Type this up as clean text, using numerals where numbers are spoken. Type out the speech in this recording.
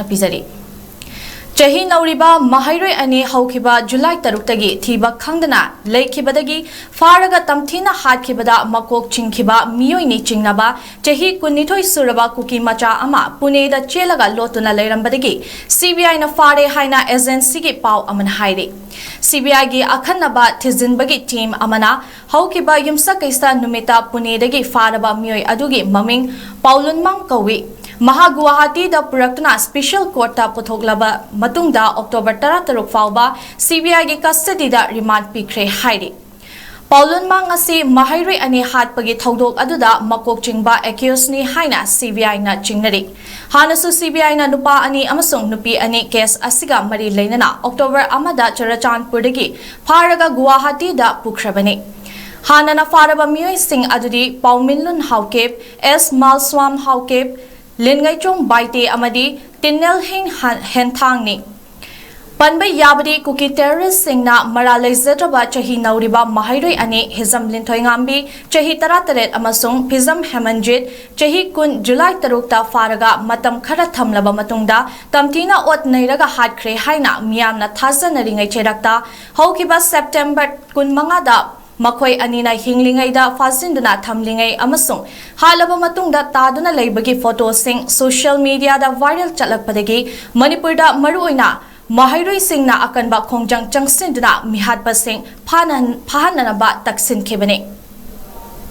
थापीजरी Chahi Nauriba Mahairoi Ani Haukiba July Tarutagi Thiba Kangdana Lakibadagi Faraga Tamtina Hatkibada Makok Chinkiba Mioini Chingnaba Chahi Kunitoi Suraba Kuki Macha Ama Pune da Chelaga Lotuna Lerambadagi CBI na Fare Haina Ezen Sigi Pau Aman Hairi CBI gi Akhanaba Tizinbagi team Amana Haukiba Yumsa Kaista Numita Pune dagi Faraba Mioi Adugi Maming Paulun Mangkawi Maha Guwahati da Puraktuna Special Court ta Puthoglaba Matungda October 13 fauba CBI gi custody da remand pikre hairi Paulun Mang asi Mahairoi Ani hatpagi thodok aduda makok chingba accused ni haina CBI na chingnari Hanasu CBI na nupa ani amasung nupi ani case asiga mari leinana October amada Charachandpurdagi pharaga Guwahati da pukhrabani Hanana faraba mioi sing adudi Pauminlun Haukep S Malswam Haukep Lingai Chong Baite Amadi Tinel Hing Henthang ni Panbay Yabadi Kuki terrorist singna Maralizataba Chahi Nauriba Mahairoi Ani Hizam Lintoy Ngambi Chahi Tarataret Amasung Pizam Hemanjit Chahi Kun July Tarukta Faraga Matam Khara Thamlaba Matungda Tamtina Ot Nairaga Hatkre Haina Miyamna Thaza Naringai Cherakta Haukiba September Kun Mangada Makoi Anina Hinglingaida Fazinduna Thamlingai Amasung Halaba Matungda Taduna Laibagi photo sing social media da viral chalakpadagi Manipurda Maruina Mahairoi Singna Akanba Khongjang Changsinduna Mihatba Sing Pahananaba Taksin Kebane